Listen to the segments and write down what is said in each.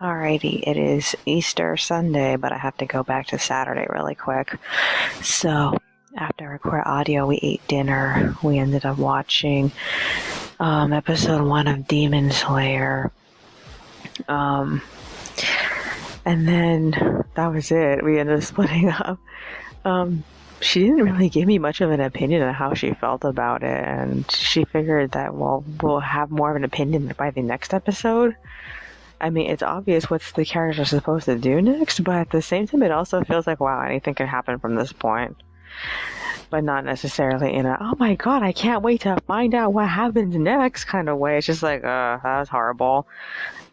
Alrighty, it is Easter Sunday, but I have to go back to Saturday really quick. So, after I record audio, we ate dinner. We ended up watching episode 1 of Demon Slayer. And then that was it. We ended up splitting up. She didn't really give me much of an opinion on how she felt about it, and she figured that, well, we'll have more of an opinion by the next episode. I mean, it's obvious what the characters are supposed to do next, but at the same time, it also feels like, wow, anything can happen from this point. But not necessarily in a, oh my god, I can't wait to find out what happens next kind of way. It's just like, that was horrible.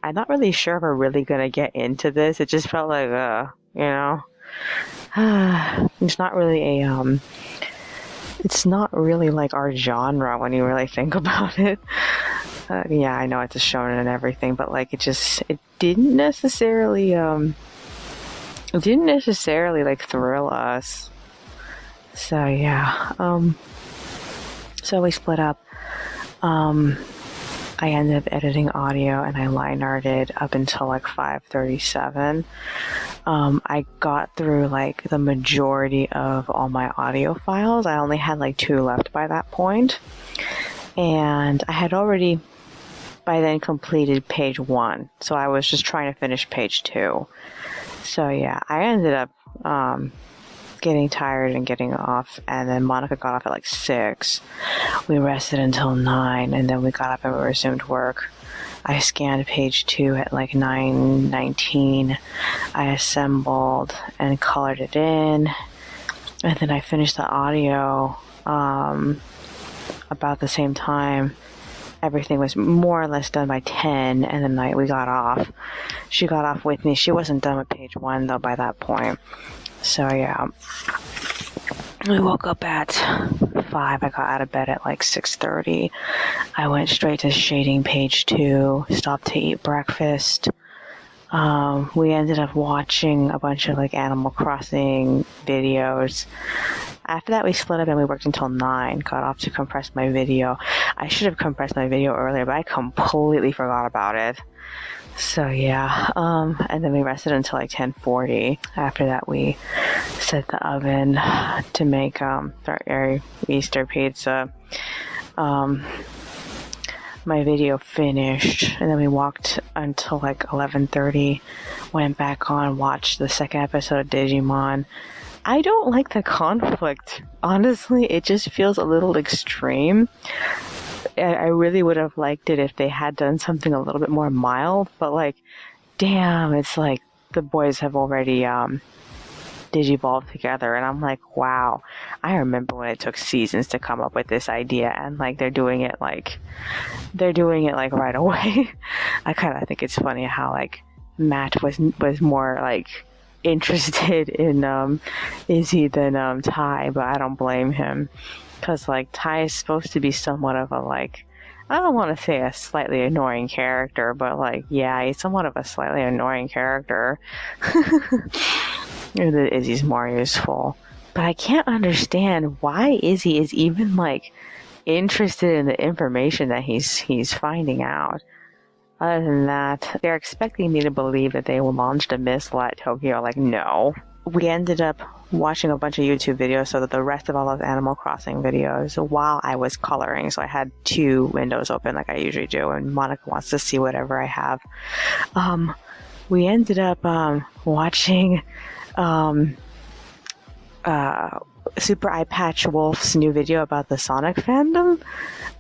I'm not really sure if we're really gonna get into this. It just felt like, it's not really it's not really like our genre when you really think about it. Yeah, I know it's a shonen and everything, but like it didn't necessarily like thrill us. So yeah, so we split up. I ended up editing audio and I line arted up until like 5:37. I got through like the majority of all my audio files. I only had like 2 left by that point, and I had already by then completed page 1, so I was just trying to finish page 2. So yeah, I ended up getting tired and getting off, and then Monica got off at like 6. We rested until 9, and then we got up and we resumed work. I scanned page 2 at like 9:19. I assembled and colored it in, and then I finished the audio about the same time. Everything was more or less done by 10, and then we got off. She got off with me. She wasn't done with page 1 though by that point. So yeah, we woke up at 5. I got out of bed at like 6:30. I went straight to shading page 2, stopped to eat breakfast. We ended up watching a bunch of like Animal Crossing videos. After that, we split up and we worked until 9. Got off to compress my video. I should have compressed my video earlier, but I completely forgot about it. So yeah, and then we rested until like 10:40. After that, we set the oven to make our Easter pizza. My video finished, and then we walked until like 11:30. Went back on, watched the second episode of Digimon. I don't like the conflict. Honestly, it just feels a little extreme. I really would have liked it if they had done something a little bit more mild, but like, damn, it's like the boys have already digivolved together, and I'm like, wow, I remember when it took seasons to come up with this idea, and like they're doing it like right away. I kind of think it's funny how like Matt was more like interested in Izzy than Ty, but I don't blame him. Because, like, Ty is supposed to be somewhat of a, like, I don't want to say a slightly annoying character, but, like, yeah, he's somewhat of a slightly annoying character. Izzy's more useful. But I can't understand why Izzy is even, like, interested in the information that he's finding out. Other than that, they're expecting me to believe that they launched a missile at Tokyo. Like, no. We ended up watching a bunch of YouTube videos so that the rest of all those Animal Crossing videos while I was coloring. So I had 2 windows open like I usually do, and Monica wants to see whatever I have. We ended up watching Super Eye Patch Wolf's new video about the Sonic fandom.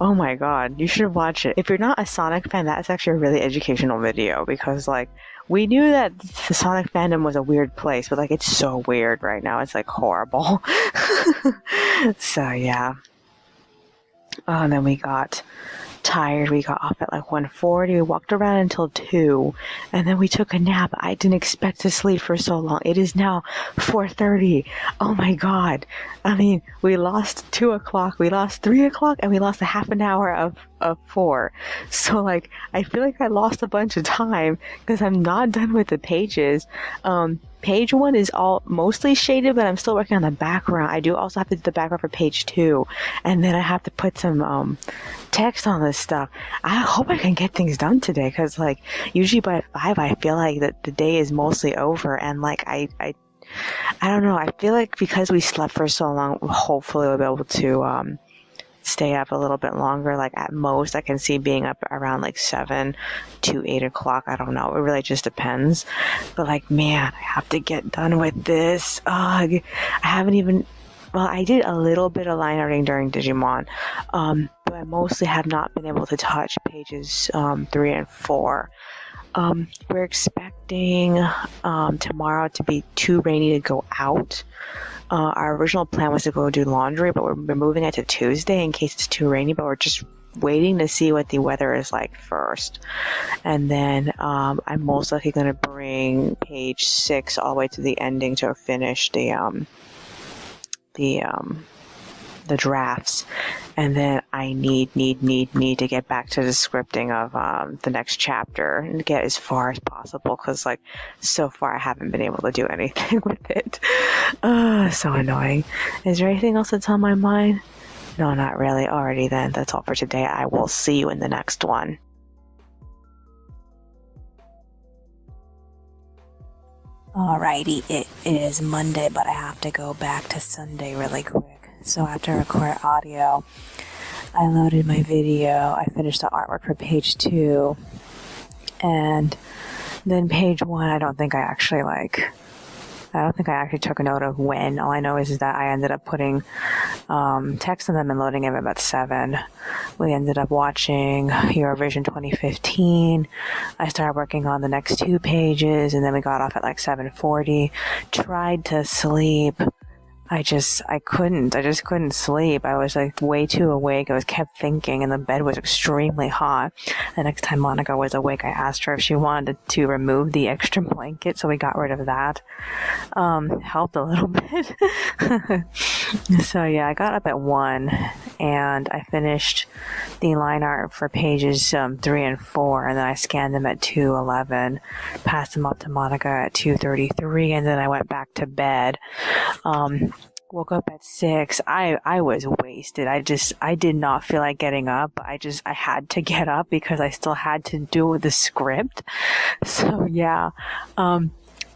Oh my god, you should watch it. If you're not a Sonic fan, that's actually a really educational video, because like, we knew that the Sonic fandom was a weird place, but like, it's so weird right now. It's like horrible. So yeah. And then we got tired. We got off at like 1:40. We walked around until 2, and then we took a nap. I didn't expect to sleep for so long. It is now 4:30. Oh my god. I mean, we lost 2 o'clock, we lost 3 o'clock, and we lost a half an hour of 4. So like I feel like I lost a bunch of time because I'm not done with the pages. Page 1 is all mostly shaded, but I'm still working on the background. I do also have to do the background for page 2, and then I have to put some text on this stuff. I hope I can get things done today, because like usually by 5 I feel like that the day is mostly over, and like I don't know, I feel like because we slept for so long, hopefully we'll be able to stay up a little bit longer. Like at most I can see being up around like 7 to 8 o'clock. I don't know, it really just depends. But like, man, I have to get done with this. I haven't even, well, I did a little bit of line arting during Digimon, but I mostly have not been able to touch pages 3 and 4. We're expecting tomorrow to be too rainy to go out. Our original plan was to go do laundry, but we're moving it to Tuesday in case it's too rainy, but we're just waiting to see what the weather is like first. And then I'm most likely going to bring page 6 all the way to the ending to finish the drafts. And then I need to get back to the scripting of the next chapter and get as far as possible, because like so far I haven't been able to do anything with it. So annoying. Is there anything else that's on my mind? No, not really. Alrighty then, that's all for today. I will see you in the next one. Alrighty, it is Monday, but I have to go back to Sunday really quick. So after I record audio, I loaded my video, I finished the artwork for page 2, and then page 1, I don't think I actually took a note of when. All I know is that I ended up putting text on them and loading them at about 7. We ended up watching Eurovision 2015. I started working on the next 2 pages, and then we got off at like 7:40. Tried to sleep. I just couldn't sleep. I was like way too awake. I kept thinking, and the bed was extremely hot. The next time Monica was awake, I asked her if she wanted to remove the extra blanket, so we got rid of that. Helped a little bit. So yeah, I got up at 1, and I finished the line art for pages 3 and 4, and then I scanned them at 2:11, passed them up to Monica at 2:33, and then I went back to bed. Woke up at 6. I was wasted. I did not feel like getting up. I had to get up because I still had to do the script. So yeah, I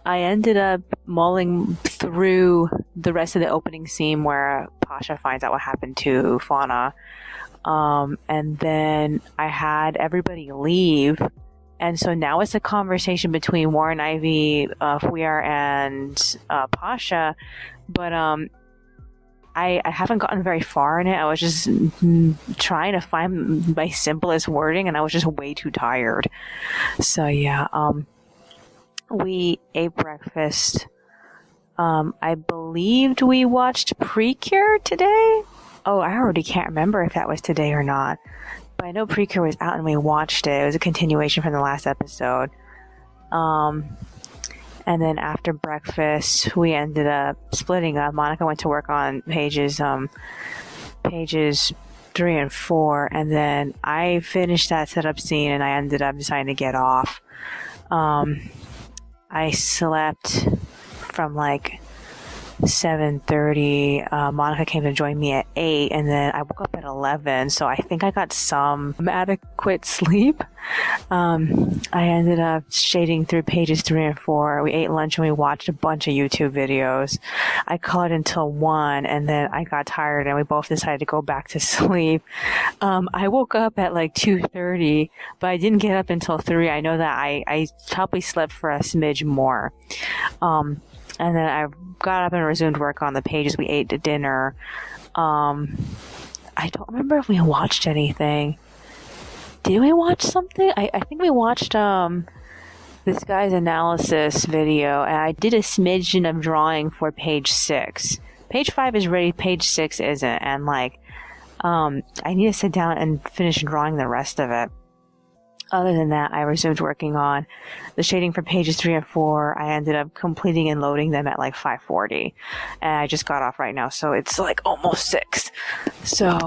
ended up mulling through the rest of the opening scene where Pasha finds out what happened to Fauna. And then I had everybody leave. And so now it's a conversation between Warren, Ivy, Fuyar, and Pasha. But I haven't gotten very far in it. I was just trying to find my simplest wording, and I was just way too tired. So yeah, we ate breakfast. I believed we watched Precure today. Oh, I already can't remember if that was today or not. But I know Precure was out and we watched it. It was a continuation from the last episode. And then after breakfast, we ended up splitting up. Monica went to work on pages 3 and 4, and then I finished that setup scene, and I ended up deciding to get off. I slept from like 7:30. Monica came to join me at 8, and then I woke up at 11, so I think I got some adequate sleep. I ended up shading through pages 3 and 4. We ate lunch and we watched a bunch of YouTube videos. I colored until 1, and then I got tired and we both decided to go back to sleep. I woke up at like 2:30, but I didn't get up until 3. I know that I probably slept for a smidge more. And then I got up and resumed work on the pages. We ate to dinner. I don't remember if we watched anything. Did we watch something? I think we watched this guy's analysis video, and I did a smidgen of drawing for page 6. Page 5 is ready, page 6 isn't, and like I need to sit down and finish drawing the rest of it. Other than that, I resumed working on the shading for pages 3 and 4. I ended up completing and loading them at like 5:40, and I just got off right now, so it's like almost 6. So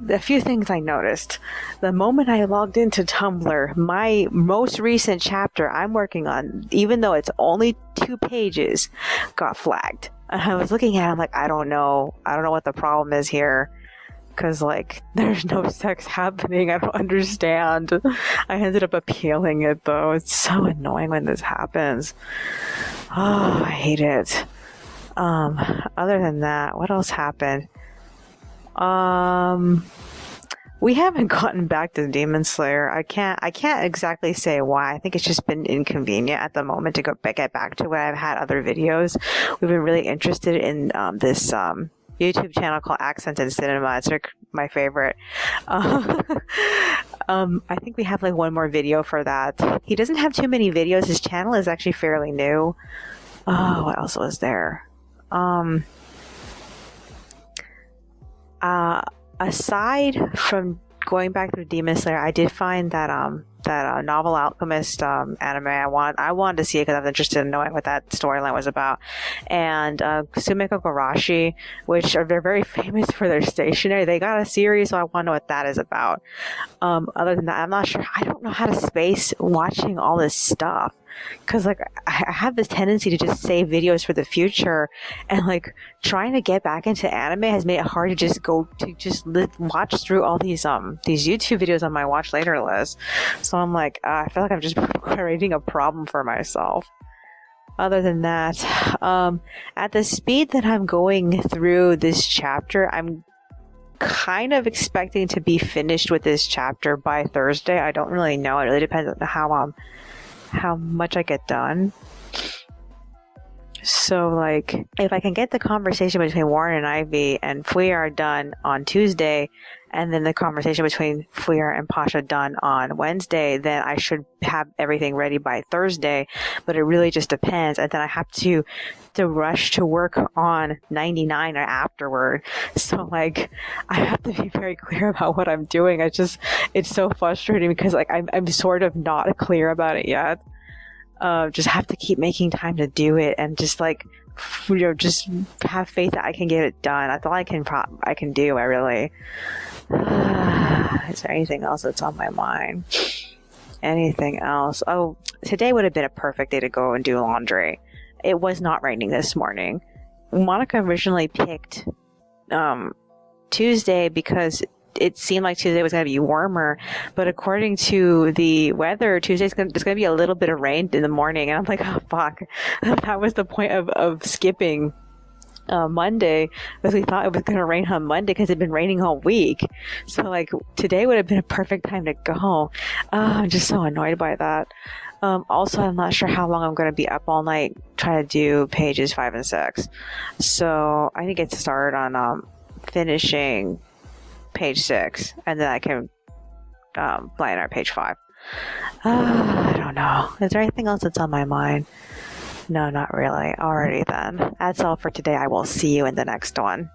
a few things I noticed. The moment I logged into Tumblr, my most recent chapter I'm working on, even though it's only 2 pages, got flagged. And I was looking at it, I'm like, I don't know what the problem is here. Because, like, there's no sex happening. I don't understand. I ended up appealing it, though. It's so annoying when this happens. Oh, I hate it. Other than that, what else happened? We haven't gotten back to Demon Slayer. I can't exactly say why. I think it's just been inconvenient at the moment to get back to it. I've had other videos. We've been really interested in this YouTube channel called Accents in Cinema. It's like my favorite. I think we have like one more video for that. He doesn't have too many videos. His channel is actually fairly new. Oh, what else was there? Aside from going back through Demon Slayer, I did find that Novel Alchemist anime. I wanted to see it because I was interested in knowing what that storyline was about. And Sumiko Garashi, which they're very famous for their stationery. They got a series, so I want to know what that is about. Other than that, I'm not sure. I don't know how to space watching all this stuff. Because, like, I have this tendency to just save videos for the future, and, like, trying to get back into anime has made it hard to just watch through all these YouTube videos on my watch later list. So I'm like, I feel like I'm just creating a problem for myself. Other than that, at the speed that I'm going through this chapter, I'm kind of expecting to be finished with this chapter by Thursday. I don't really know. It really depends on how much I get done. So, like, if I can get the conversation between Warren and Ivy and Fuyar done on Tuesday, and then the conversation between Fuyar and Pasha done on Wednesday, then I should have everything ready by Thursday. But it really just depends. And then I have to rush to work on 99 or afterward. So, like, I have to be very clear about what I'm doing. It's so frustrating because, like, I'm sort of not clear about it yet. Just have to keep making time to do it, and just, like, just have faith that I can get it done. That's all I can do. I really. Is there anything else that's on my mind? Anything else? Oh, today would have been a perfect day to go and do laundry. It was not raining this morning. Monica originally picked Tuesday because it seemed like Tuesday was going to be warmer, but according to the weather, there's going to be a little bit of rain in the morning, and I'm like, oh fuck. That was the point of skipping Monday, because we thought it was going to rain on Monday because it'd been raining all week. So, like, today would have been a perfect time to go. I'm just so annoyed by that. Also, I'm not sure how long I'm going to be up all night trying to do pages 5 and 6. So I need to get started on finishing page 6, and then I can plan our page 5. I don't know. Is there anything else that's on my mind? No, not really. Alrighty then. That's all for today. I will see you in the next one.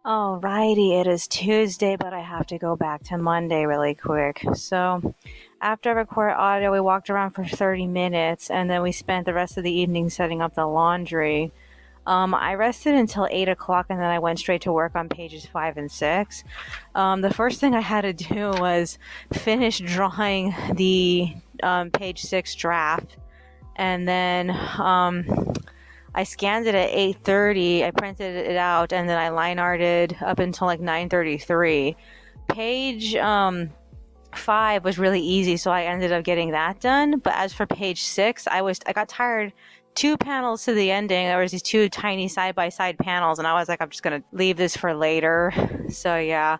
Alrighty, it is Tuesday, but I have to go back to Monday really quick. So, after I recorded audio, we walked around for 30 minutes, and then we spent the rest of the evening setting up the laundry. I rested until 8 o'clock, and then I went straight to work on pages 5 and 6. The first thing I had to do was finish drawing the page 6 draft, and then I scanned it at 8:30. I printed it out, and then I line arted up until like 9:33. Page 5 was really easy, so I ended up getting that done. But as for page 6, I got tired. 2 panels to the ending, there was these 2 tiny side-by-side panels, and I was like, I'm just gonna leave this for later. So yeah,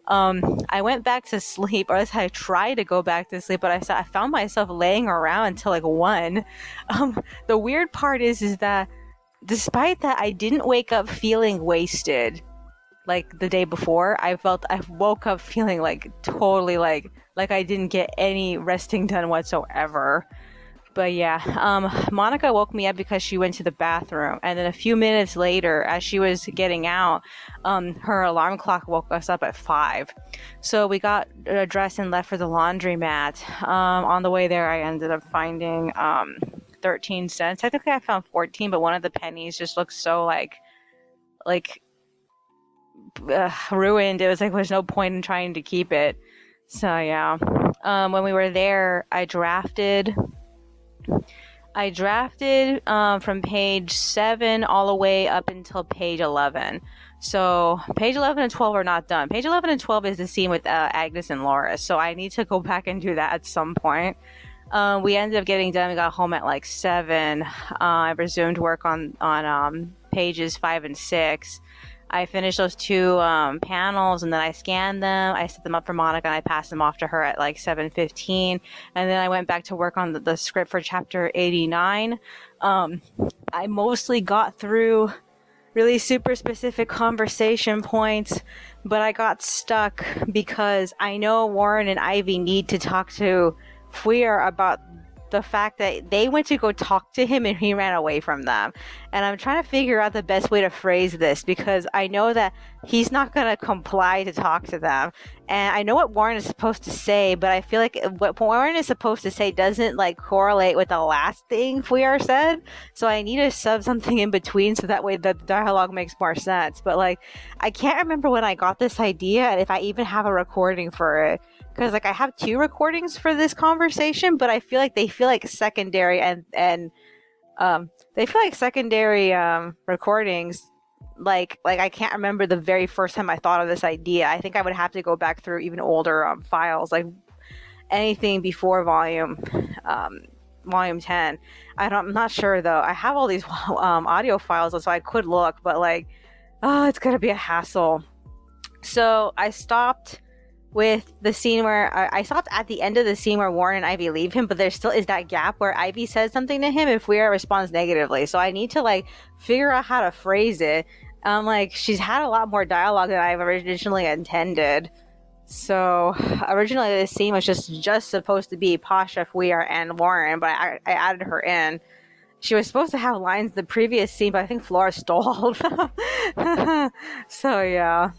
I went back to sleep, or at least I tried to go back to sleep, but I found myself laying around until like 1. The weird part is that despite that, I didn't wake up feeling wasted like the day before. I woke up feeling like totally like I didn't get any resting done whatsoever. But yeah, Monica woke me up because she went to the bathroom, and then a few minutes later, as she was getting out, her alarm clock woke us up at 5. So we got dressed and left for the laundromat. On the way there, I ended up finding 13 cents. Technically, I found 14, but one of the pennies just looked so like like ruined. It was like there's no point in trying to keep it. So yeah, when we were there, I drafted from page 7 all the way up until page 11. So page 11 and 12 are not done. Page 11 and 12 is the scene with Agnes and Loris. So I need to go back and do that at some point. We ended up getting done. We got home at like 7. I resumed work on pages 5 and 6. I finished those 2 panels, and then I scanned them. I set them up for Monica, and I passed them off to her at like 7:15. And then I went back to work on the script for chapter 89. I mostly got through really super specific conversation points, but I got stuck because I know Warren and Ivy need to talk to Fuir about the fact that they went to go talk to him and he ran away from them. And I'm trying to figure out the best way to phrase this, because I know that he's not going to comply to talk to them. And I know what Warren is supposed to say, but I feel like what Warren is supposed to say doesn't like correlate with the last thing Fuir said. So I need to sub something in between so that way the dialogue makes more sense. But like, I can't remember when I got this idea and if I even have a recording for it. Because like I have 2 recordings for this conversation, but I feel like they feel like secondary and they feel like secondary recordings. Like I can't remember the very first time I thought of this idea. I think I would have to go back through even older files, like anything before volume 10. I'm not sure though. I have all these audio files, so I could look, but like, it's gonna be a hassle. So I stopped with the scene where I stopped at the end of the scene where Warren and Ivy leave him, but there still is that gap where Ivy says something to him and Fuir responds negatively. So I need to like figure out how to phrase it. Like she's had a lot more dialogue than I've originally intended. So originally this scene was just supposed to be Pasha, Fuir, and Warren, but I added her in. She was supposed to have lines in the previous scene, but I think Flora stole all of them. So yeah.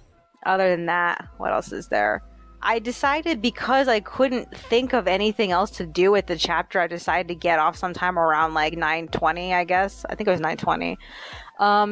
Other than that, what else is there? I decided, because I couldn't think of anything else to do with the chapter, I decided to get off sometime around like 9:20, I guess. I think it was 9:20.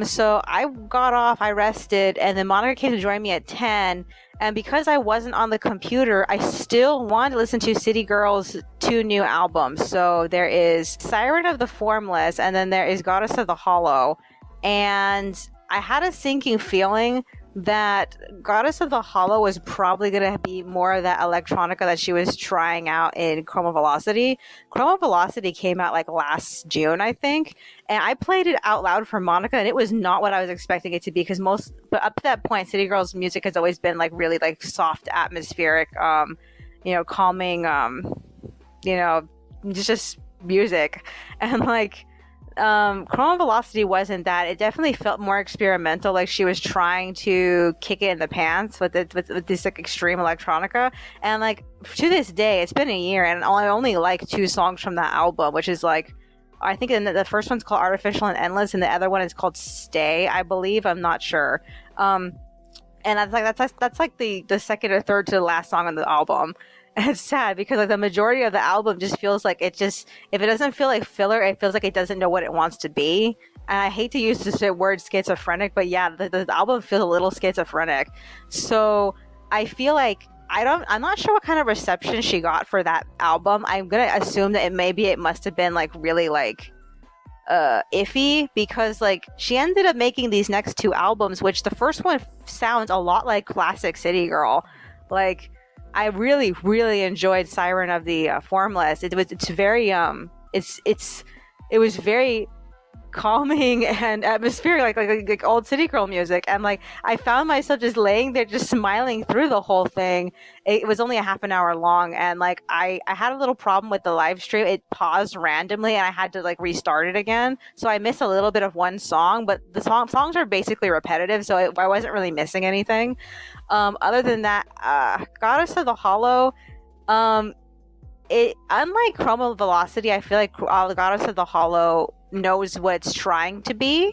So I got off, I rested, and then Monica came to join me at 10. And because I wasn't on the computer, I still wanted to listen to City Girls' 2 new albums. So there is Siren of the Formless, and then there is Goddess of the Hollow. And I had a sinking feeling that Goddess of the Hollow was probably going to be more of that electronica that she was trying out in Chroma Velocity. Chroma Velocity came out like last June, I think, and I played it out loud for Monica, and it was not what I was expecting it to be, because but up to that point, City Girls music has always been like really like soft, atmospheric, calming, just music. And like, Chroma Velocity wasn't that. It definitely felt more experimental, like she was trying to kick it in the pants with this like extreme electronica. And like to this day, it's been a year, and I only like 2 songs from that album, which is like, I think the first one's called Artificial and Endless, and the other one is called Stay, I believe. I'm not sure. And that's like the second or third to the last song on the album. And it's sad because like the majority of the album just feels like if it doesn't feel like filler, it feels like it doesn't know what it wants to be. And I hate to use this word schizophrenic, but yeah, the album feels a little schizophrenic. So I feel like I'm not sure what kind of reception she got for that album. I'm gonna assume that it must have been like really like iffy, because like she ended up making these next 2 albums, which the first one sounds a lot like classic City Girl. Like, I really, really enjoyed Siren of the Formless. It was very calming and atmospheric, like old City Girl music. And like, I found myself just laying there, just smiling through the whole thing. It was only a half an hour long, and like I had a little problem with the live stream. It paused randomly, and I had to like restart it again. So I missed a little bit of one song, but the songs are basically repetitive, so I wasn't really missing anything. Other than that, Goddess of the Hollow, unlike Chroma Velocity, I feel like Goddess of the Hollow knows what it's trying to be.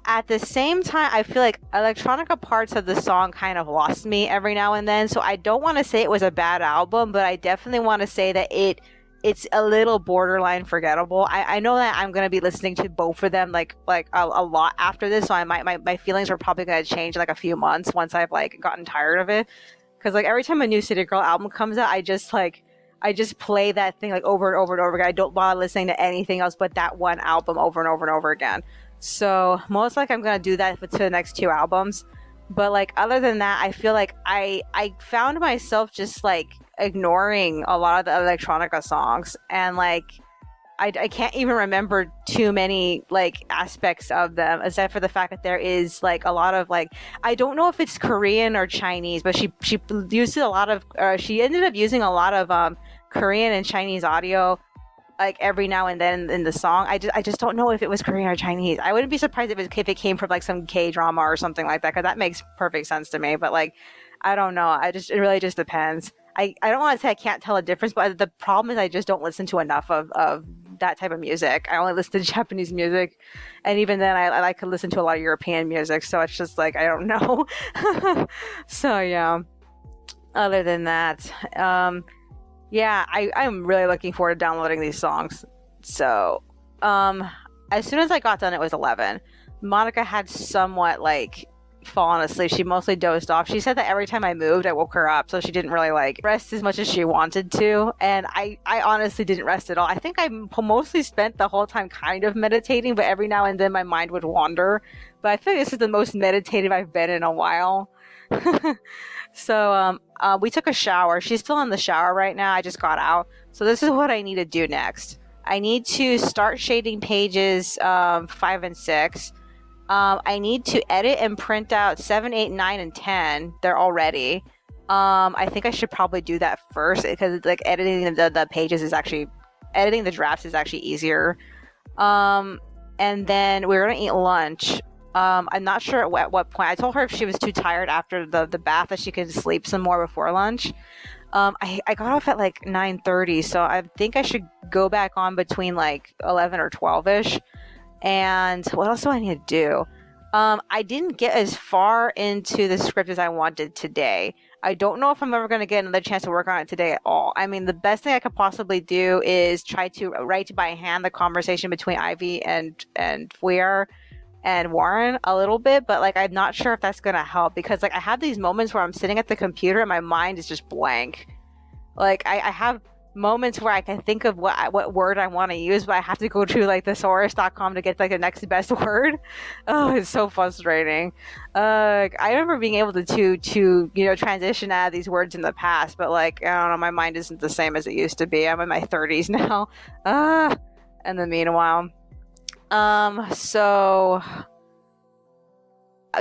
At the same time, I feel like electronica parts of the song kind of lost me every now and then. So I don't want to say it was a bad album, but I definitely want to say that it it's a little borderline forgettable. I know that I'm gonna be listening to both of them like a lot after this, so my feelings are probably gonna change in like a few months once I've like gotten tired of it. Because like every time a new City Girl album comes out, I just play that thing like over and over and over again. I don't bother listening to anything else but that one album over and over and over again. So most like I'm gonna do that to the next two albums. But like other than that, I feel like I found myself just like ignoring a lot of the electronica songs, and like I can't even remember too many like aspects of them, except for the fact that there is like a lot of like, I don't know if it's Korean or Chinese, but she used a lot of she ended up using a lot of Korean and Chinese audio like every now and then in the song. I just don't know if it was Korean or Chinese. I wouldn't be surprised if it came from like some K drama or something like that, because that makes perfect sense to me. But like, I don't know. It really just depends. I don't want to say I can't tell a difference, but the problem is I just don't listen to enough of that type of music. I only listen to Japanese music, and even then I like to listen to a lot of European music, so it's just like I don't know. So yeah, other than that, yeah, I'm really looking forward to downloading these songs. So as soon as I got done, it was 11. Monica had somewhat like fallen asleep. She mostly dozed off. She said that every time I moved, I woke her up, so she didn't really like rest as much as she wanted to. And I honestly didn't rest at all. I think I mostly spent the whole time kind of meditating, but every now and then my mind would wander. But I feel like this is the most meditative I've been in a while. So we took a shower. She's still in the shower right now. I just got out. So this is what I need to do next. I need to start shading pages 5 and 6. I need to edit and print out 7, 8, 9, and 10. They're all ready. I think I should probably do that first, because like editing the pages is actually, editing the drafts is actually easier. And then we're gonna eat lunch. I'm not sure at what point. I told her if she was too tired after the bath that she could sleep some more before lunch. I got off at like 9:30, so I think I should go back on between like 11 or 12ish. And what else do I need to do? I didn't get as far into the script as I wanted today. I don't know if I'm ever going to get another chance to work on it today at all. I mean, the best thing I could possibly do is try to write by hand the conversation between Ivy and Fuir and Warren a little bit, but like I'm not sure if that's going to help, because like I have these moments where I'm sitting at the computer and my mind is just blank. Like I have moments where I can think of what word I want to use, but I have to go to like thesaurus.com to get like the next best word. Oh, it's so frustrating. I remember being able to transition out of these words in the past, but like I don't know, my mind isn't the same as it used to be. I'm in my 30s now. In the meanwhile, so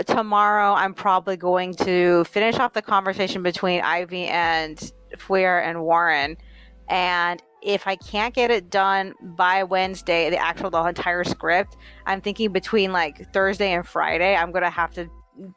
tomorrow I'm probably going to finish off the conversation between Ivy and Fuir and Warren. And if I can't get it done by Wednesday, the entire script, I'm thinking between like Thursday and Friday, I'm going to have to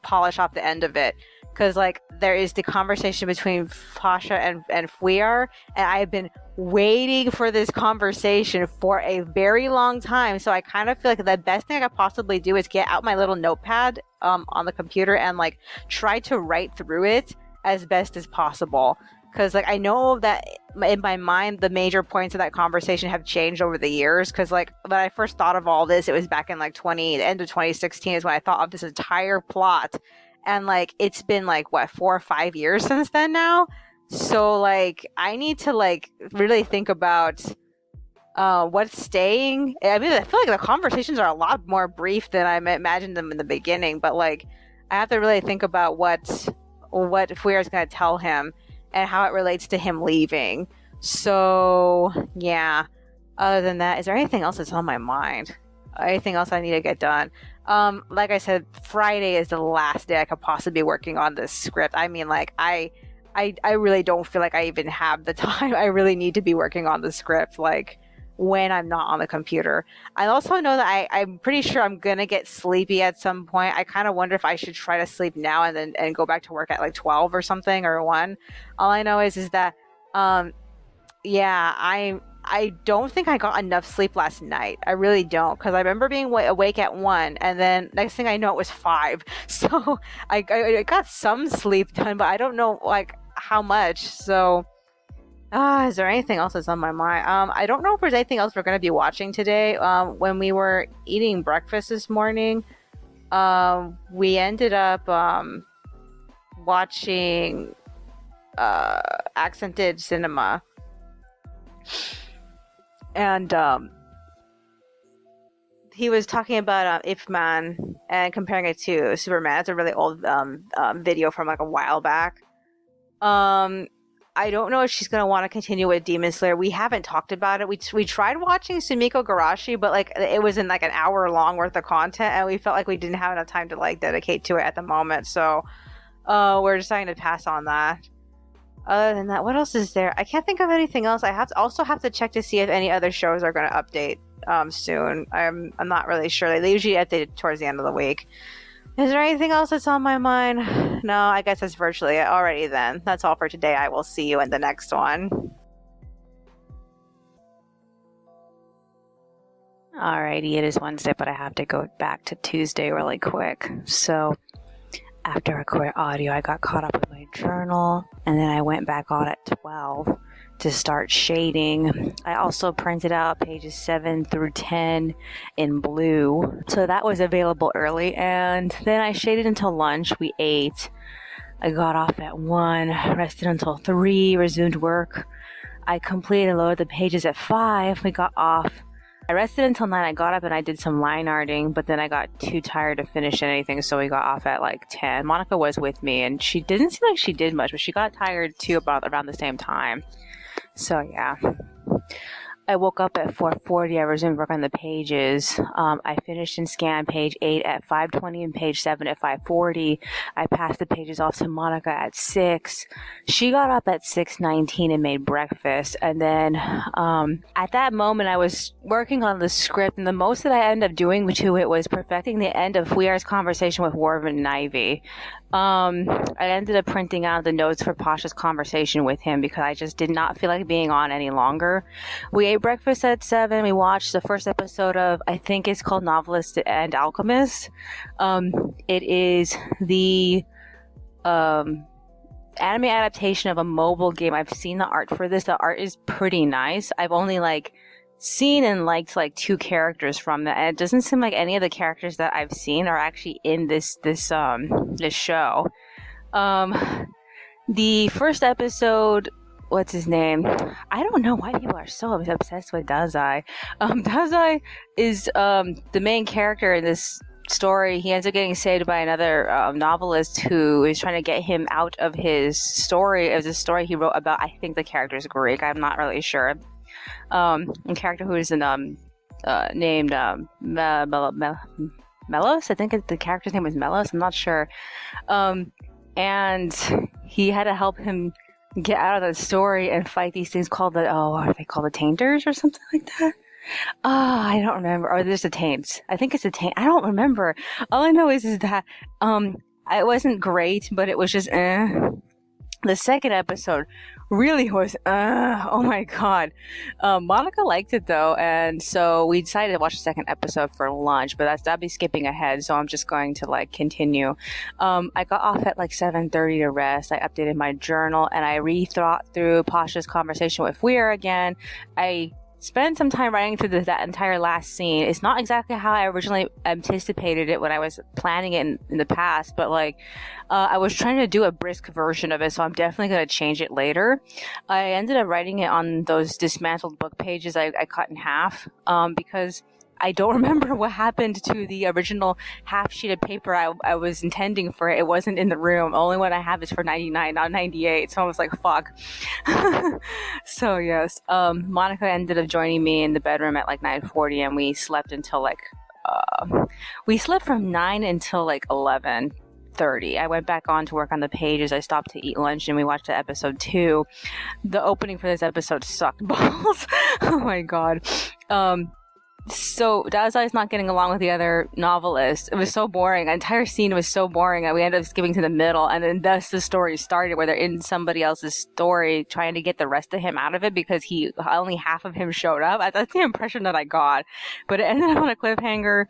polish off the end of it. Because like there is the conversation between Pasha and Fuir, and I have been waiting for this conversation for a very long time. So I kind of feel like the best thing I could possibly do is get out my little notepad on the computer and like try to write through it as best as possible. Because like I know that in my mind the major points of that conversation have changed over the years. Because like when I first thought of all this, it was back in like the end of 2016 is when I thought of this entire plot, and like it's been like what 4 or 5 years since then now. So like I need to like really think about what's staying. I mean, I feel like the conversations are a lot more brief than I imagined them in the beginning, but like I have to really think about what Fuir is going to tell him and how it relates to him leaving. So yeah, other than that, is there anything else that's on my mind? Anything else I need to get done? Like I said, Friday is the last day I could possibly be working on this script. I mean, like I really don't feel like I even have the time. I really need to be working on the script like when I'm not on the computer. I also know that I'm pretty sure I'm gonna get sleepy at some point. I kind of wonder if I should try to sleep now and go back to work at like 12 or something, or 1. All I know is that yeah, I don't think I got enough sleep last night. I really don't, because I remember being awake at 1, and then next thing I know it was 5. So I got some sleep done, but I don't know like how much. So Is there anything else that's on my mind? I don't know if there's anything else we're going to be watching today. When we were eating breakfast this morning, we ended up watching Accented Cinema, and he was talking about Ip Man and comparing it to Superman. It's a really old video from like a while back. I don't know if she's gonna want to continue with Demon Slayer. We haven't talked about it. We tried watching Sumiko Garashi, but like it was in like an hour long worth of content, and we felt like we didn't have enough time to like dedicate to it at the moment. So we're deciding to pass on that. Other than that, what else is there? I can't think of anything else. I also have to check to see if any other shows are going to update soon. I'm not really sure. They usually update towards the end of the week. Is there anything else that's on my mind? No, I guess that's virtually it already then. That's all for today. I will see you in the next one. Alrighty, it is Wednesday, but I have to go back to Tuesday really quick. So after I recorded audio, I got caught up with my journal, and then I went back on at 12 to start shading. I also printed out pages 7 through 10 in blue, so that was available early, and then I shaded until lunch. We ate. I got off at 1, rested until 3, resumed work. I completed and loaded the pages at 5. We got off. I rested until 9. I got up and I did some line arting, but then I got too tired to finish anything, so we got off at like 10. Monica was with me, and she didn't seem like she did much, but she got tired too about around the same time. So yeah. I woke up at 4:40. I resumed work on the pages. I finished and scanned page 8 at 5:20 and page 7 at 5:40. I passed the pages off to Monica at 6. She got up at 6:19 and made breakfast. And then at that moment, I was working on the script, and the most that I ended up doing to it was perfecting the end of Weir's conversation with Warren and Ivy. I ended up printing out the notes for Pasha's conversation with him because I just did not feel like being on any longer. We ate breakfast at 7. We watched the first episode of, I think it's called Novelist and Alchemist. It is the anime adaptation of a mobile game. I've seen the art for this. The art is pretty nice. I've only seen and liked 2 characters from that, and it doesn't seem like any of the characters that I've seen are actually in this show. The first episode, what's his name? I don't know why people are so obsessed with Dazai. Dazai is the main character in this story. He ends up getting saved by another novelist who is trying to get him out of his story. It was a story he wrote about, I think the character is Greek, I'm not really sure. A character who is named Melos. I think the character's name was Melos. I'm not sure. And he had to help him get out of the story and fight these things called are they called the Tainters or something like that? I don't remember. Or there's the Taints. I think it's the Taint. I don't remember. All I know is that it wasn't great, but it was just The second episode really was, oh my god. Monica liked it though, and so we decided to watch the second episode for lunch, but that'd be skipping ahead, so I'm just going to continue. I got off at 7:30 to rest. I updated my journal, and I rethought through Pasha's conversation with Weir again. I spent some time writing through that entire last scene. It's not exactly how I originally anticipated it when I was planning it in the past, but I was trying to do a brisk version of it, so I'm definitely going to change it later. I ended up writing it on those dismantled book pages I cut in half because I don't remember what happened to the original half sheet of paper I was intending for it. It wasn't in the room. The only one I have is for 99, not 98. So I was like, fuck. So yes, Monica ended up joining me in the bedroom at 9:40, and we slept until we slept from 9 until 11:30. I went back on to work on the pages. I stopped to eat lunch, and we watched episode 2. The opening for this episode sucked balls. Oh my god. So Dazai's not getting along with the other novelist. It was so boring. The entire scene was so boring that we ended up skipping to the middle, and then thus the story started where they're in somebody else's story trying to get the rest of him out of it because only half of him showed up. That's the impression that I got. But it ended up on a cliffhanger.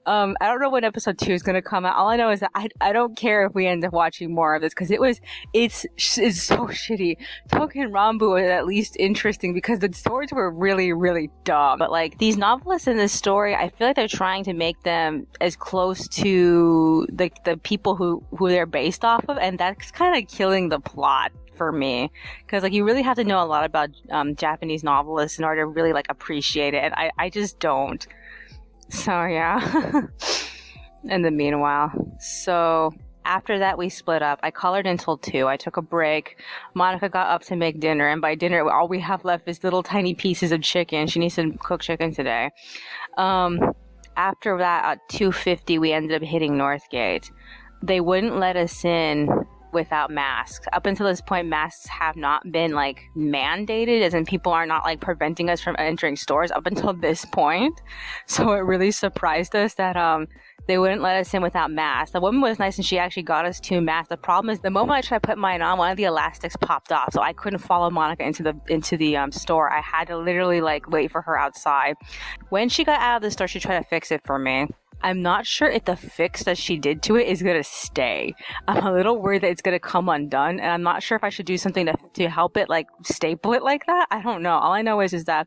I don't know when episode 2 is going to come out. All I know is that I don't care if we end up watching more of this because it's so shitty. Token Rambu was at least interesting because the stories were really, really dumb. But like these novelists in this story, I feel like they're trying to make them as close to the people who they're based off of, and that's kind of killing the plot for me, because like you really have to know a lot about Japanese novelists in order to really like appreciate it, and I just don't. So yeah. In the meanwhile, so after that we split up. I colored until 2. I took a break. Monica got up to make dinner, and by dinner all we have left is little tiny pieces of chicken. She needs to cook chicken today. After that at 2:50 we ended up hitting Northgate. They wouldn't let us in without masks. Up until this point, masks have not been like mandated, as in people are not like preventing us from entering stores up until this point. So it really surprised us that they wouldn't let us in without masks. The woman was nice and she actually got us 2 masks. The problem is the moment I tried to put mine on, one of the elastics popped off, so I couldn't follow Monica into the store. I had to literally like wait for her outside. When she got out of the store, she tried to fix it for me. I'm not sure if the fix that she did to it is going to stay. I'm a little worried that it's going to come undone, and I'm not sure if I should do something to help it, like staple it like that. I don't know. All I know is that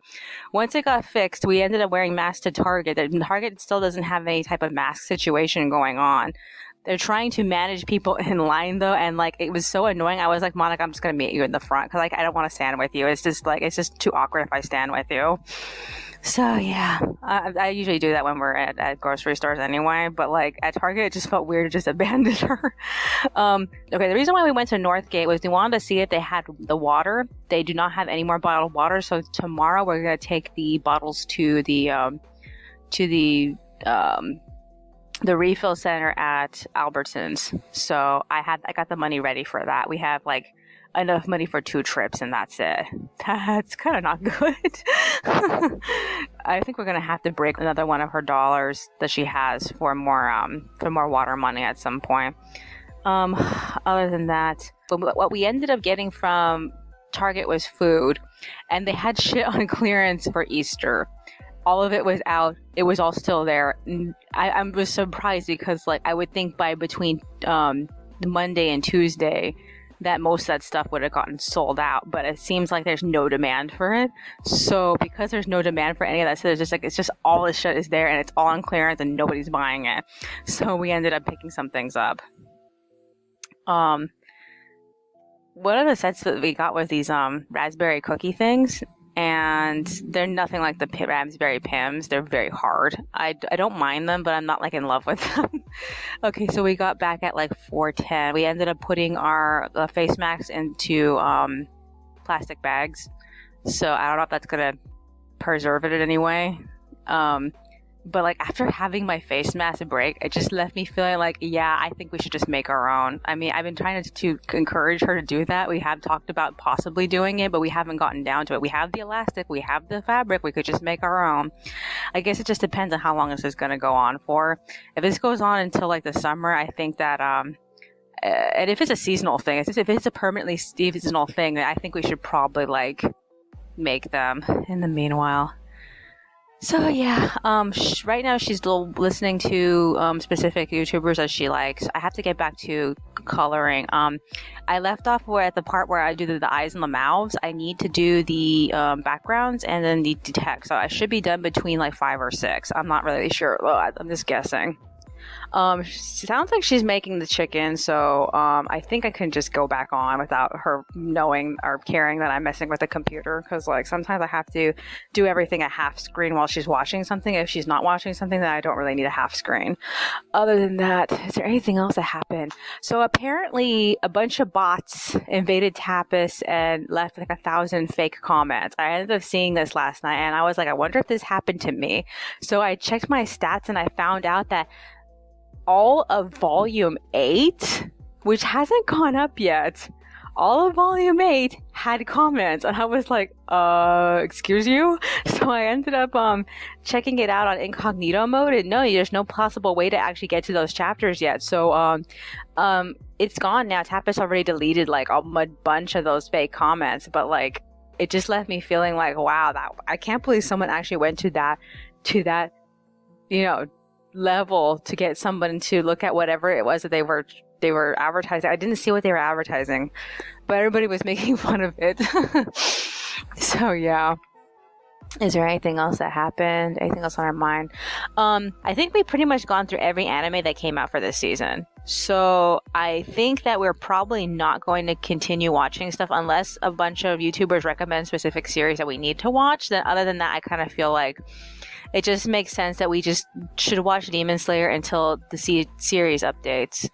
once it got fixed, we ended up wearing masks to Target. Target still doesn't have any type of mask situation going on. They're trying to manage people in line though, and like it was so annoying. I was like, Monica, I'm just going to meet you in the front because like I don't want to stand with you. It's just too awkward if I stand with you. So yeah, I usually do that when we're at grocery stores anyway, but like at Target, it just felt weird to just abandon her. Okay, the reason why we went to Northgate was we wanted to see if they had the water. They do not have any more bottled water, so tomorrow we're gonna take the bottles to the refill center at Albertsons. So I got the money ready for that. We have like enough money for 2 trips and that's it. That's kind of not good. I think we're gonna have to break another one of her dollars that she has for more water money at some point. Other than that, what we ended up getting from Target was food, and they had shit on clearance for Easter. All of it was out. It was all still there. I was surprised because like I would think by between Monday and Tuesday that most of that stuff would have gotten sold out, but it seems like there's no demand for it. So because there's no demand for any of that, so it's just all this shit is there and it's all on clearance and nobody's buying it. So we ended up picking some things up. One of the sets that we got was these raspberry cookie things, and they're nothing like the raspberry Pims. They're very hard. I don't mind them, but I'm not like in love with them. Okay, so we got back at like 4:10. We ended up putting our face masks into plastic bags. So I don't know if that's gonna preserve it in any way. But like after having my face mask break, it just left me feeling like, yeah, I think we should just make our own. I mean, I've been trying to encourage her to do that. We have talked about possibly doing it, but we haven't gotten down to it. We have the elastic, we have the fabric, we could just make our own. I guess it just depends on how long this is going to go on for. If this goes on until like the summer, I think that, and if it's a seasonal thing, if it's a permanently seasonal thing, I think we should probably like make them in the meanwhile. So yeah, right now she's still listening to specific YouTubers that she likes. I have to get back to coloring. I left off at the part where I do the eyes and the mouths. I need to do the backgrounds and then the text. So I should be done between like 5 or 6. I'm not really sure. Well, I'm just guessing. Sounds like she's making the chicken, so I think I can just go back on without her knowing or caring that I'm messing with the computer, because like sometimes I have to do everything at half screen while she's watching something. If she's not watching something, then I don't really need a half screen. Other than that, is there anything else that happened? So apparently a bunch of bots invaded Tapas and left like 1,000 fake comments. I ended up seeing this last night and I was like, I wonder if this happened to me. So I checked my stats and I found out that all of volume 8, which hasn't gone up yet, all of volume 8 had comments, and I was like, excuse you? So I ended up checking it out on incognito mode, and no, there's no possible way to actually get to those chapters yet. So it's gone now. Tapas already deleted like a bunch of those fake comments, but like it just left me feeling like, wow, I can't believe someone actually went to that, level to get someone to look at whatever it was that they were advertising. I didn't see what they were advertising, but everybody was making fun of it. So yeah. Is there anything else that happened? Anything else on our mind? I think we pretty much gone through every anime that came out for this season. So I think that we're probably not going to continue watching stuff unless a bunch of YouTubers recommend specific series that we need to watch. Then other than that, I kind of feel like it just makes sense that we just should watch Demon Slayer until the series updates.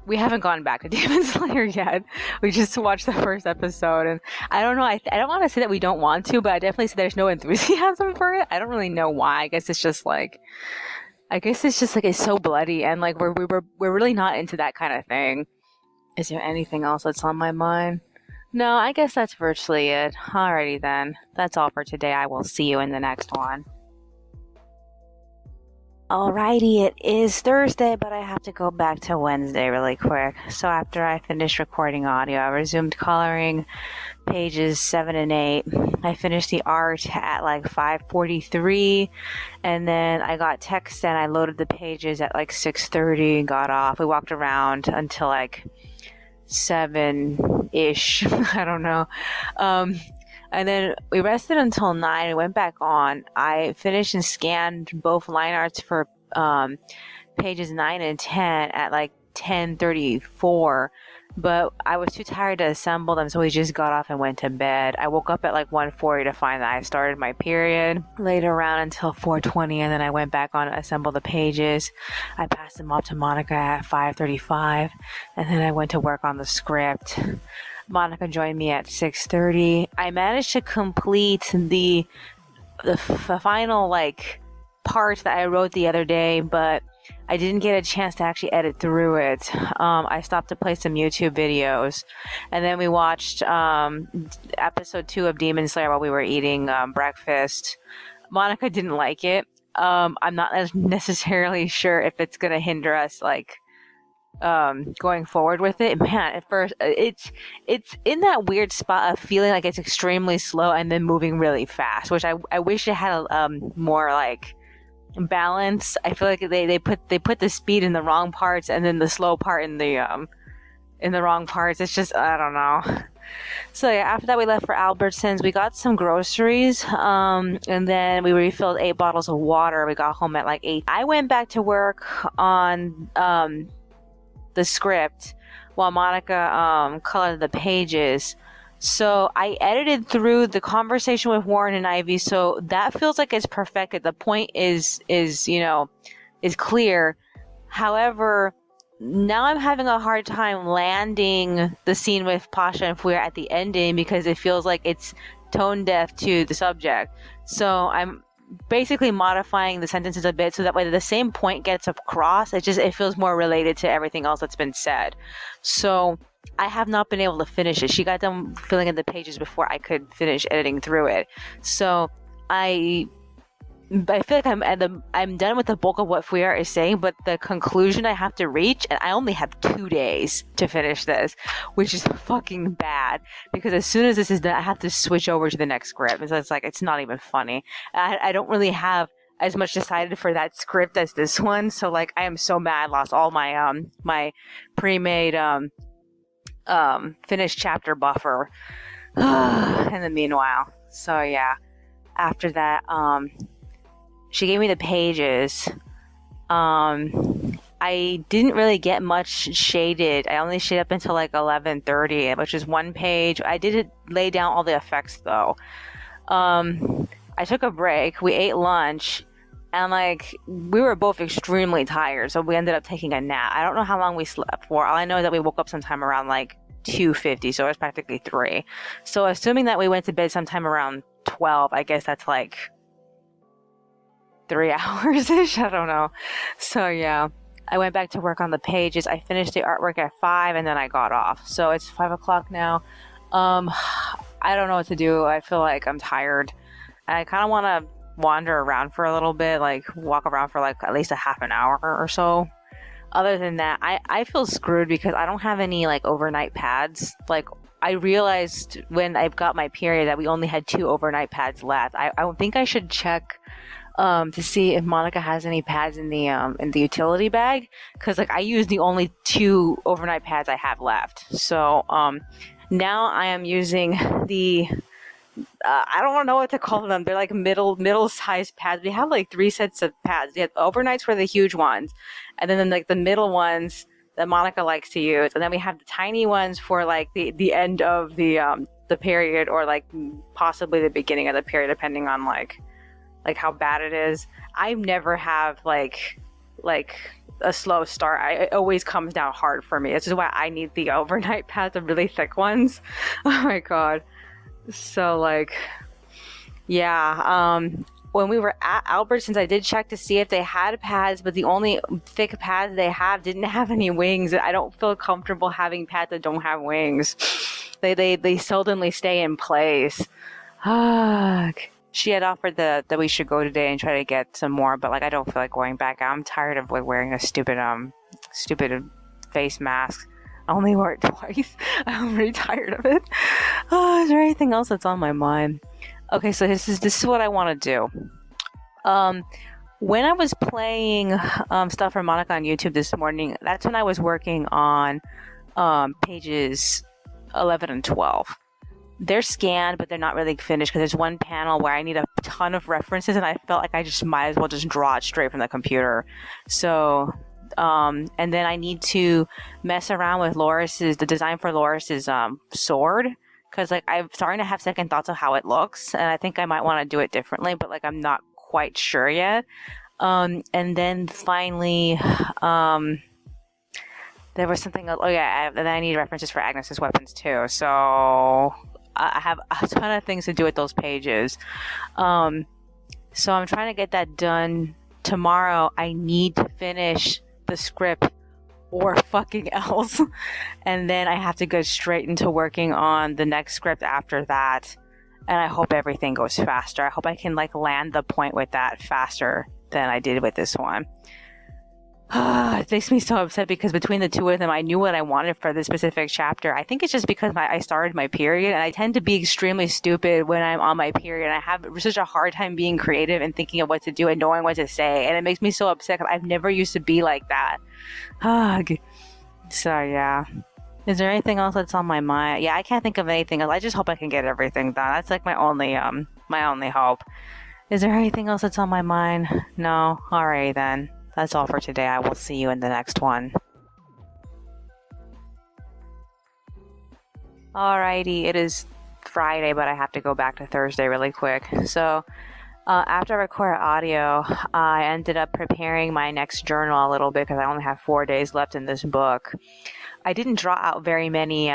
We haven't gone back to Demon Slayer yet. We just watched the first episode, and I don't know. I don't want to say that we don't want to, but I definitely say there's no enthusiasm for it. I don't really know why. I guess it's just like it's so bloody, and like we're really not into that kind of thing. Is there anything else that's on my mind? No, I guess that's virtually it. Alrighty then. That's all for today. I will see you in the next one. Alrighty, it is Thursday, but I have to go back to Wednesday really quick. So after I finished recording audio, I resumed coloring pages 7 and 8. I finished the art at like 5:43, and then I got text and I loaded the pages at like 6:30 and got off. We walked around until like 7-ish. I don't know. And then we rested until 9 and went back on. I finished and scanned both line arts for pages 9 and 10 at like 10:34. But I was too tired to assemble them, so we just got off and went to bed. I woke up at like 1:40 to find that I started my period. Laid around until 4:20, and then I went back on to assemble the pages. I passed them off to Monica at 5:35, and then I went to work on the script. Monica joined me at 6:30. I managed to complete the final like part that I wrote the other day, but I didn't get a chance to actually edit through it. I stopped to play some YouTube videos, and then we watched episode 2 of Demon Slayer while we were eating breakfast. Monica didn't like it. I'm not necessarily sure if it's gonna hinder us like going forward with it. Man, at first it's in that weird spot of feeling like it's extremely slow and then moving really fast, which I wish it had a more like balance. I feel like they put the speed in the wrong parts and then the slow part in the wrong parts. It's just, I don't know. So yeah, after that we left for Albertsons. We got some groceries, and then we refilled 8 bottles of water. We got home at like 8. I went back to work on the script while Monica colored the pages. So I edited through the conversation with Warren and Ivy, so that feels like it's perfected. The point is clear. However, now I'm having a hard time landing the scene with Pasha and Fuya at the ending because it feels like it's tone deaf to the subject. So I'm basically modifying the sentences a bit so that way the same point gets across. It feels more related to everything else that's been said. So I have not been able to finish it. She got done filling in the pages before I could finish editing through it. So I feel like I'm done with the bulk of what Fuya is saying, but the conclusion I have to reach, and I only have 2 days to finish this, which is fucking bad, because as soon as this is done, I have to switch over to the next script. And so it's like, it's not even funny. I don't really have as much decided for that script as this one, so like, I am so mad. I lost all my my pre-made finished chapter buffer in the meanwhile. So yeah, after that, she gave me the pages. I didn't really get much shaded. I only shaded up until like 11:30, which is 1 page. I did lay down all the effects though. I took a break. We ate lunch, and like we were both extremely tired, so we ended up taking a nap. I don't know how long we slept for. All I know is that we woke up sometime around like 2:50, so it was practically 3. So assuming that we went to bed sometime around 12, I guess that's like 3 hours-ish. I don't know. So yeah, I went back to work on the pages. I finished the artwork at 5, and then I got off. So it's 5 o'clock now. I don't know what to do. I feel like I'm tired. I kind of want to wander around for a little bit, like walk around for like at least a half an hour or so. Other than that, I feel screwed because I don't have any like overnight pads. Like I realized when I got my period that we only had 2 overnight pads left. I think I should check to see if Monica has any pads in the utility bag, because like I use the only 2 overnight pads I have left. So now I am using the I don't know what to call them. They're like middle sized pads. We have like 3 sets of pads. We have overnights for the huge ones, and then like the middle ones that Monica likes to use, and then we have the tiny ones for like the end of the period, or like possibly the beginning of the period, depending on like how bad it is. I never have like a slow start. It always comes down hard for me. This is why I need the overnight pads, the really thick ones. Oh my god. So like, yeah, when we were at Albertsons, I did check to see if they had pads, but the only thick pads they have didn't have any wings. I don't feel comfortable having pads that don't have wings. They seldomly stay in place. She had offered that we should go today and try to get some more, but like I don't feel like going back. I'm tired of like wearing a stupid face mask. I only wore it twice. I'm really tired of it. Is there anything else that's on my mind? Okay, so this is what I want to do. When I was playing stuff for Monica on YouTube this morning, that's when I was working on pages 11 and 12. They're scanned, but they're not really finished because there's one panel where I need a ton of references, and I felt like I just might as well just draw it straight from the computer. So and then I need to mess around with the design for Loris's sword, because like I'm starting to have second thoughts of how it looks, and I think I might want to do it differently, but like I'm not quite sure yet. And then finally, there was something else. Oh yeah, and I need references for Agnes's weapons too. So I have a ton of things to do with those pages. So I'm trying to get that done tomorrow. I need to finish the script or fucking else, and then I have to go straight into working on the next script after that, and I hope everything goes faster. I hope I can like land the point with that faster than I did with this one. It makes me so upset because between the 2 of them, I knew what I wanted for this specific chapter. I think it's just because I started my period, and I tend to be extremely stupid when I'm on my period. I have such a hard time being creative and thinking of what to do and knowing what to say, and it makes me so upset because I've never used to be like that. So yeah. Is there anything else that's on my mind? Yeah, I can't think of anything else. I just hope I can get everything done. That's like my only hope. Is there anything else that's on my mind? No? Alright then. That's all for today. I will see you in the next one. Alrighty, it is Friday, but I have to go back to Thursday really quick. So, after I recorded audio, I ended up preparing my next journal a little bit because I only have 4 days left in this book. I didn't draw out very many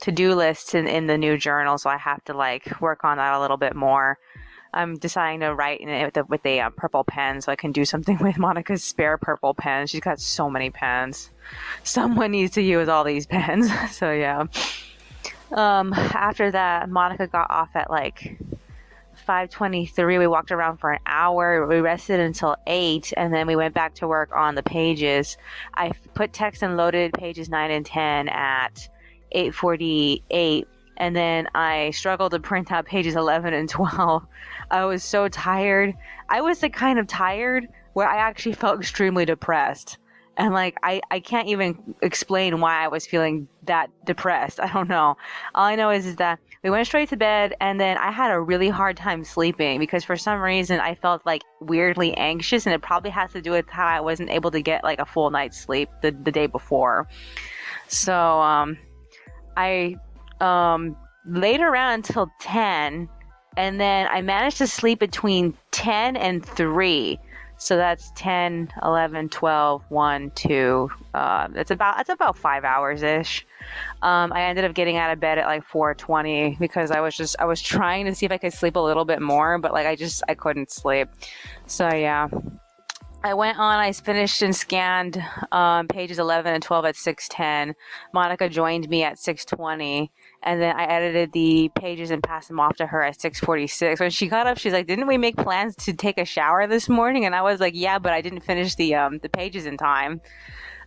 to-do lists in the new journal, so I have to like work on that a little bit more. I'm deciding to write in it with a purple pen so I can do something with Monica's spare purple pen. She's got so many pens. Someone needs to use all these pens. So yeah. After that, Monica got off at like 5:23. We walked around for an hour. We rested until 8, and then we went back to work on the pages. I put text and loaded pages 9 and 10 at 8:48. And then I struggled to print out pages 11 and 12. I was so tired. I was the kind of tired where I actually felt extremely depressed. And like, I can't even explain why I was feeling that depressed. I don't know. All I know is that we went straight to bed, and then I had a really hard time sleeping because for some reason I felt like weirdly anxious, and it probably has to do with how I wasn't able to get like a full night's sleep the day before. So, I laid around until 10, and then I managed to sleep between 10 and 3. So that's 10, 11, 12, 1, 2. That's about 5 hours ish. I ended up getting out of bed at like 4:20 because I was trying to see if I could sleep a little bit more, but like I couldn't sleep. So yeah. I went on, I finished and scanned pages 11 and 12 at 6:10. Monica joined me at 6:20, and then I edited the pages and passed them off to her at 6:46. When she got up, she's like, "Didn't we make plans to take a shower this morning?" And I was like, "Yeah, but I didn't finish the pages in time."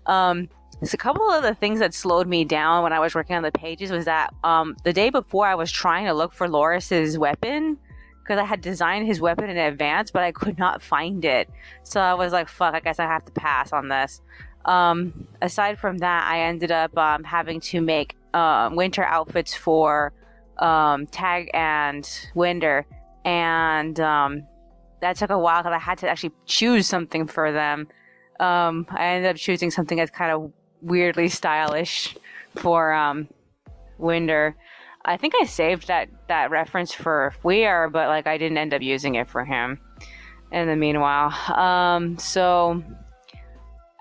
There's a couple of the things that slowed me down when I was working on the pages was that the day before I was trying to look for Loris's weapon, because I had designed his weapon in advance, but I could not find it. So I was like, fuck, I guess I have to pass on this. Aside from that, I ended up having to make winter outfits for Tag and Winder, and that took a while because I had to actually choose something for them. I ended up choosing something that's kind of weirdly stylish for Winder. I think I saved that reference for Weir, but like I didn't end up using it for him in the meanwhile. So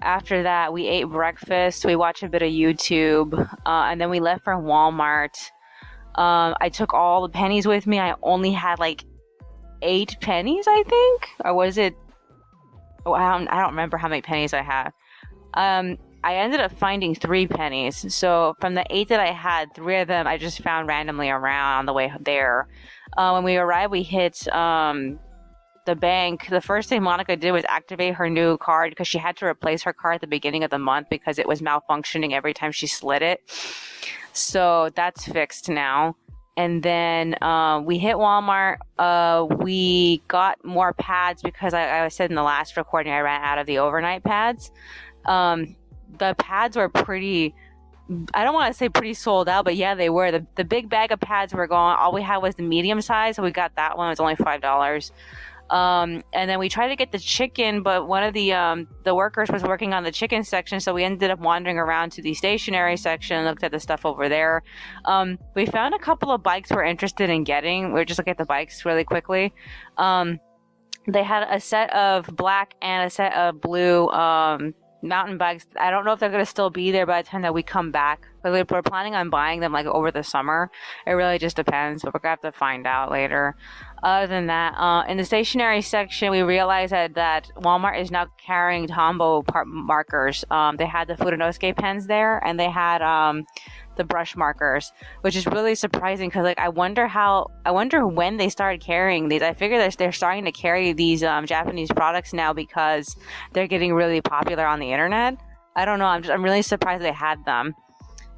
after that, we ate breakfast, we watched a bit of YouTube, and then we left for Walmart. I took all the pennies with me. I only had like 8 pennies, I think, or was it? Oh, I don't remember how many pennies I had. I ended up finding 3 pennies. So from the 8 that I had, 3 of them I just found randomly around on the way there. When we arrived, we hit the bank. The first thing Monica did was activate her new card because she had to replace her card at the beginning of the month because it was malfunctioning every time she slid it. So that's fixed now. And then we hit Walmart. We got more pads because I said in the last recording I ran out of the overnight pads. The pads were pretty, I don't want to say pretty sold out, but yeah, they were. The big bag of pads were gone. All we had was the medium size, so we got that one. It was only $5. And then we tried to get the chicken, but one of the workers was working on the chicken section, so we ended up wandering around to the stationery section and looked at the stuff over there. We found a couple of bikes we're interested in getting. We were just looking at the bikes really quickly. They had a set of black and a set of blue mountain bikes. I don't know if they're going to still be there by the time that we come back. But we're planning on buying them like over the summer. It really just depends, but we're going to have to find out later. Other than that, in the stationery section, we realized that Walmart is now carrying Tombow markers. They had the Fudenosuke pens there, and they had the brush markers, which is really surprising because like I wonder when they started carrying these. I figure they're starting to carry these Japanese products now because they're getting really popular on the internet. I don't know. I'm really surprised they had them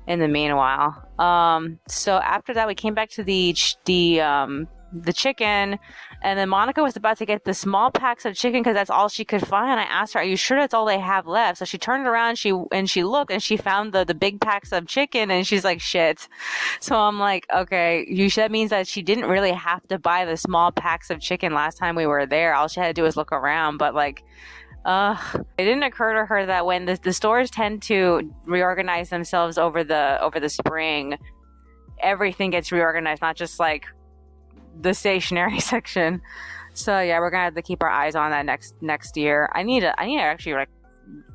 in the meanwhile. So after that, we came back to the chicken, and then Monica was about to get the small packs of chicken because that's all she could find. I asked her, "Are you sure that's all they have left?" So she turned around, she looked, and she found the big packs of chicken, and she's like, "Shit." So I'm like, "Okay, that means that she didn't really have to buy the small packs of chicken last time we were there. All she had to do was look around." But like, it didn't occur to her that when the stores tend to reorganize themselves over the spring, everything gets reorganized, not just like the stationery section. So yeah, we're gonna have to keep our eyes on that next year. I need to actually like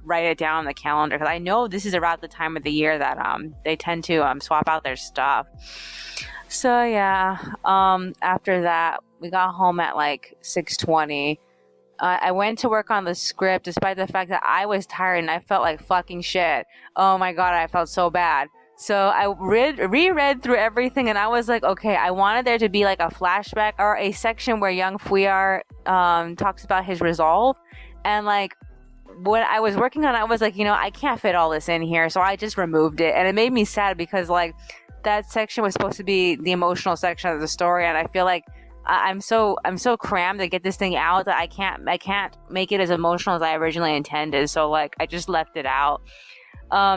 write it down on the calendar because I know this is around the time of the year that they tend to swap out their stuff. So yeah, after that we got home at like 6:20. I went to work on the script despite the fact that I was tired and I felt like fucking shit. Oh my god, I felt so bad. So I reread through everything, and I was like, okay, I wanted there to be like a flashback or a section where young Fuyar talks about his resolve. And like when I was working on it, I was like, I can't fit all this in here. So I just removed it. And it made me sad because like that section was supposed to be the emotional section of the story. And I feel like I'm so crammed to get this thing out that I can't make it as emotional as I originally intended. So like I just left it out.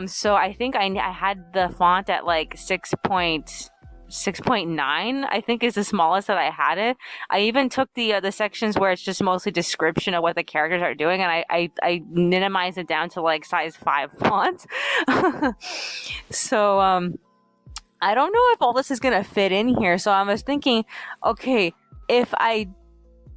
So I think I had the font at like 6.9, I think is the smallest that I had it. I even took the sections where it's just mostly description of what the characters are doing, and I minimized it down to like size 5 font. So I don't know if all this is gonna fit in here. So I was thinking, okay, if I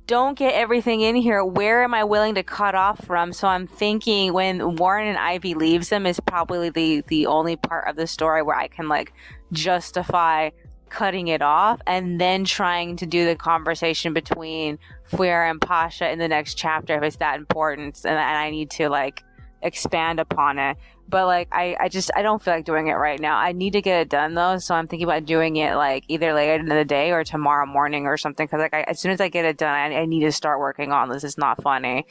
don't get everything in here, where am I willing to cut off from? So I'm thinking when Warren and Ivy leaves them is probably the only part of the story where I can like justify cutting it off, and then trying to do the conversation between Fuera and Pasha in the next chapter if it's that important and I need to like expand upon it. But like I don't feel like doing it right now. I need to get it done though, so I'm thinking about doing it like either later in the day or tomorrow morning or something, because like as soon as I get it done, I need to start working on this. It's not funny.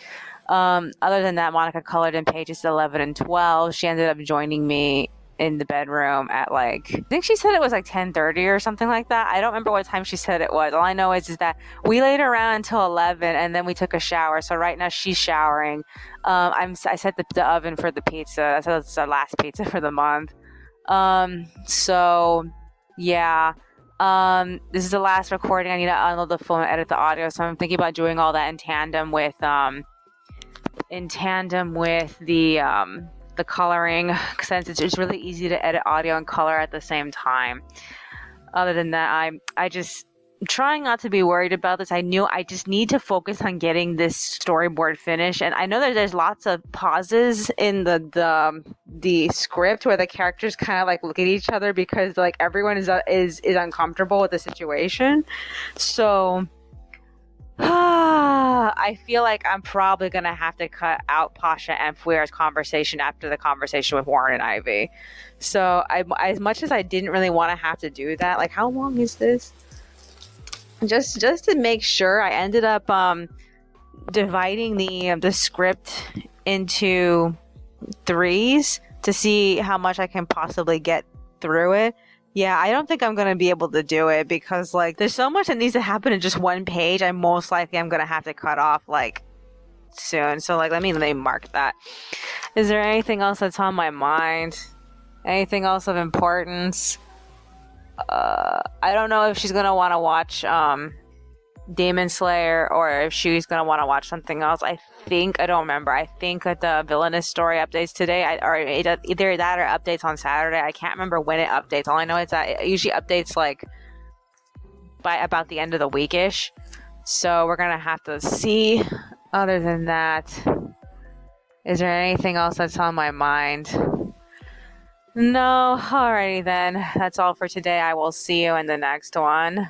Other than that, Monica colored in pages 11 and 12. She ended up joining me in the bedroom at like, I think she said it was like 10:30 or something like that. I don't remember what time she said it was. All I know is that we laid around until 11 and then we took a shower. So right now she's showering. I set the oven for the pizza. So it's the last pizza for the month. So yeah. This is the last recording. I need to unload the phone and edit the audio. So I'm thinking about doing all that in tandem with the coloring, since it's really easy to edit audio and color at the same time. Other than that, I'm trying not to be worried about this. I knew I just need to focus on getting this storyboard finished, and I know that there's lots of pauses in the script where the characters kind of like look at each other because like everyone is uncomfortable with the situation. So I feel like I'm probably going to have to cut out Pasha and Fuera's conversation after the conversation with Warren and Ivy. So as much as I didn't really want to have to do that, like how long is this? Just to make sure, I ended up dividing the script into threes to see how much I can possibly get through it. Yeah, I don't think I'm going to be able to do it because, like, there's so much that needs to happen in just one page. I'm going to have to cut off, like, soon. So, like, let me mark that. Is there anything else that's on my mind? Anything else of importance? I don't know if she's going to want to watch Demon Slayer or if she's going to want to watch something else. I don't remember. I think that the Villainous story updates today, either that or updates on Saturday. I can't remember when it updates. All I know is that it usually updates like by about the end of the weekish. So we're going to have to see. Other than that, is there anything else that's on my mind? No. Alrighty then. That's all for today. I will see you in the next one.